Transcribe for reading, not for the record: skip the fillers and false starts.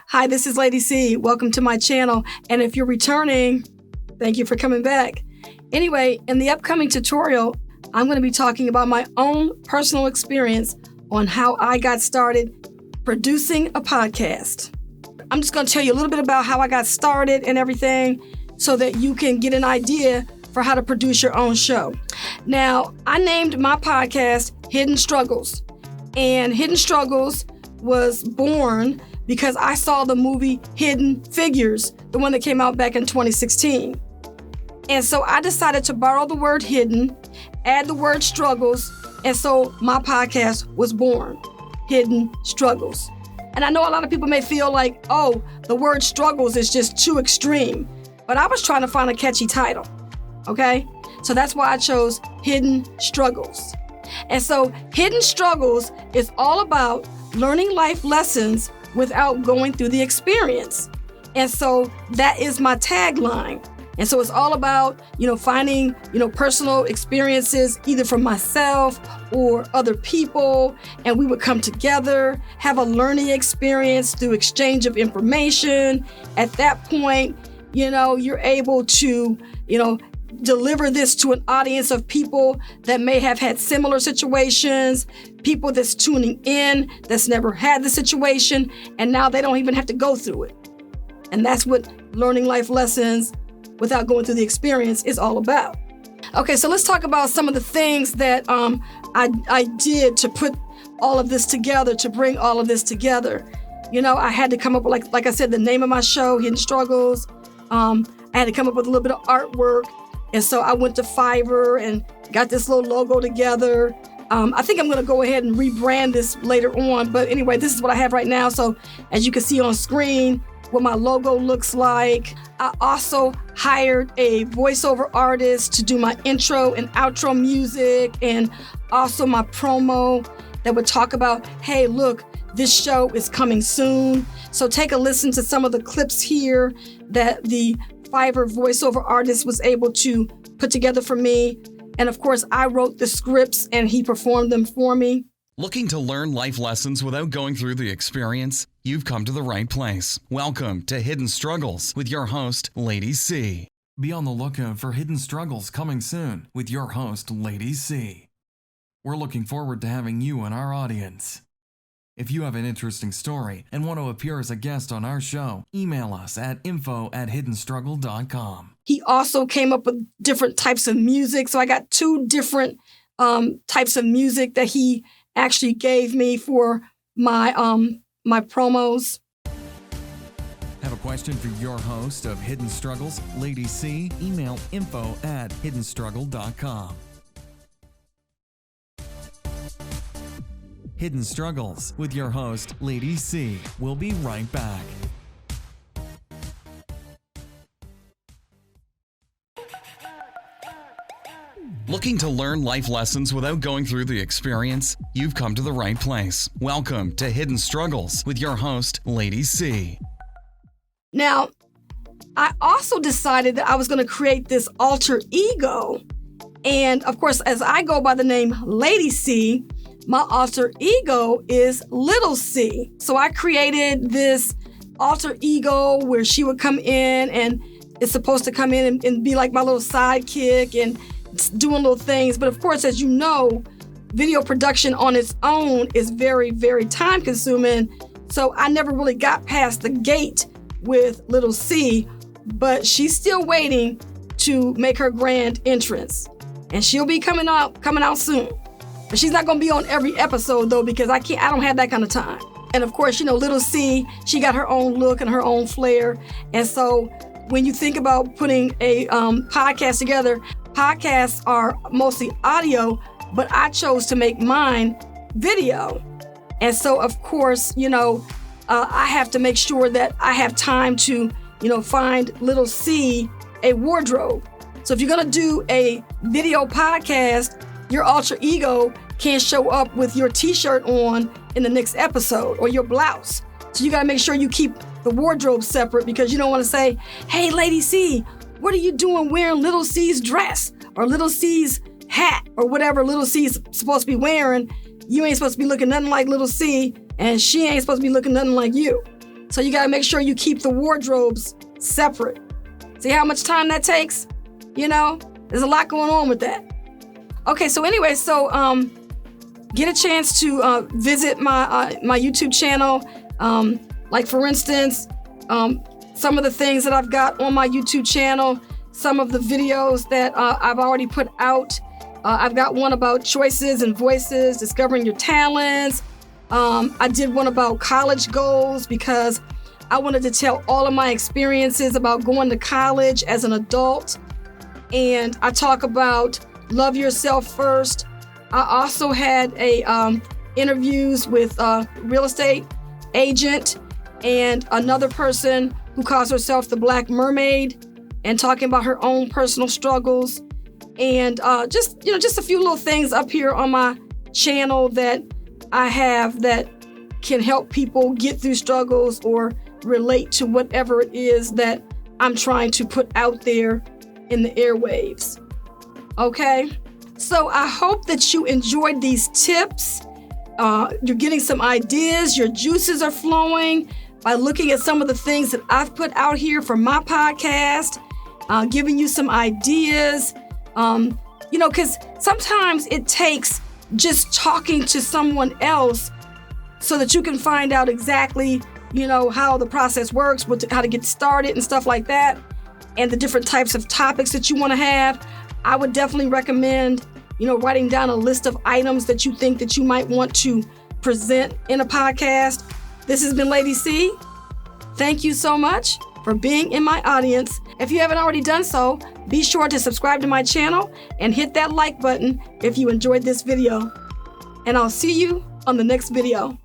Hi, this is Lady C. Welcome to my channel. And if you're returning, thank you for coming back. Anyway, in the upcoming tutorial, I'm going to be talking about my own personal experience on how I got started producing a podcast. I'm just going to tell you a little bit about how I got started and everything so that you can get an idea for how to produce your own show. Now, I named my podcast Hidden Struggles. And Hidden Struggles was born because I saw the movie Hidden Figures, the one that came out back in 2016. And so I decided to borrow the word hidden, add the word struggles, and so my podcast was born, Hidden Struggles. And I know a lot of people may feel like, oh, the word struggles is just too extreme, but I was trying to find a catchy title, okay? So that's why I chose Hidden Struggles. And so Hidden Struggles is all about learning life lessons without going through the experience. And so that is my tagline. And so it's all about, finding, personal experiences either from myself or other people. And we would come together, have a learning experience through exchange of information. At that point, you're able to, deliver this to an audience of people that may have had similar situations, people that's tuning in that's never had the situation, and now they don't even have to go through it. And that's what learning life lessons without going through the experience is all about. Okay, so let's talk about some of the things that I did to put all of this together, to bring all of this together. I had to come up with, like I said, the name of my show, Hidden Struggles. I had to come up with a little bit of artwork. And so I went to Fiverr and got this little logo together. I think I'm going to go ahead and rebrand this later on. But anyway, this is what I have right now. So as you can see on screen, what my logo looks like. I also hired a voiceover artist to do my intro and outro music and also my promo that would talk about, hey, look, this show is coming soon. So take a listen to some of the clips here that the Fiverr voiceover artist was able to put together for me. And of course, I wrote the scripts and he performed them for me. Looking to learn life lessons without going through the experience? You've come to the right place. Welcome to Hidden Struggles with your host, Lady C. Be on the lookout for Hidden Struggles coming soon with your host, Lady C. We're looking forward to having you in our audience. If you have an interesting story and want to appear as a guest on our show, email us at info@hiddenstruggle.com. He also came up with different types of music. So I got 2 different types of music that he actually gave me for my my promos. Have a question for your host of Hidden Struggles, Lady C? Email info@hiddenstruggle.com. Hidden Struggles with your host, Lady C. We'll be right back. Looking to learn life lessons without going through the experience? You've come to the right place. Welcome to Hidden Struggles with your host, Lady C. Now, I also decided that I was going to create this alter ego. And of course, as I go by the name Lady C, my alter ego is Little C. So I created this alter ego where she would come in and it's supposed to come in and be like my little sidekick and doing little things. But of course, as you know, video production on its own is very, very time consuming. So I never really got past the gate with Little C, but she's still waiting to make her grand entrance. And she'll be coming out soon. But she's not going to be on every episode, though, because I don't have that kind of time. And of course, Little C, she got her own look and her own flair. And so when you think about putting a podcast together, podcasts are mostly audio, but I chose to make mine video. And so, of course, I have to make sure that I have time to, find Little C a wardrobe. So if you're going to do a video podcast, your alter ego can't show up with your t-shirt on in the next episode or your blouse. So you got to make sure you keep the wardrobe separate because you don't want to say, hey, Lady C, what are you doing wearing Little C's dress or Little C's hat or whatever Little C's supposed to be wearing? you ain't supposed to be looking nothing like little C, and she ain't supposed to be looking nothing like you. So you gotta make sure you keep the wardrobes separate. See how much time that takes? You know, there's a lot going on with that. Okay, so anyway, get a chance to visit my YouTube channel. Like for instance, some of the things that I've got on my YouTube channel, some of the videos that I've already put out. I've got one about choices and voices, discovering your talents. I did one about college goals because I wanted to tell all of my experiences about going to college as an adult. And I talk about love yourself first. I also had interviews with a real estate agent and another person who calls herself the Black Mermaid, and talking about her own personal struggles. And just a few little things up here on my channel that I have that can help people get through struggles or relate to whatever it is that I'm trying to put out there in the airwaves. Okay? So I hope that you enjoyed these tips. You're getting some ideas. Your juices are flowing by looking at some of the things that I've put out here for my podcast, giving you some ideas. Because sometimes it takes just talking to someone else so that you can find out exactly, how the process works, how to get started and stuff like that, and the different types of topics that you want to have. I would definitely recommend, writing down a list of items that you think that you might want to present in a podcast. This has been Lady C. Thank you so much for being in my audience. If you haven't already done so, be sure to subscribe to my channel and hit that like button if you enjoyed this video. And I'll see you on the next video.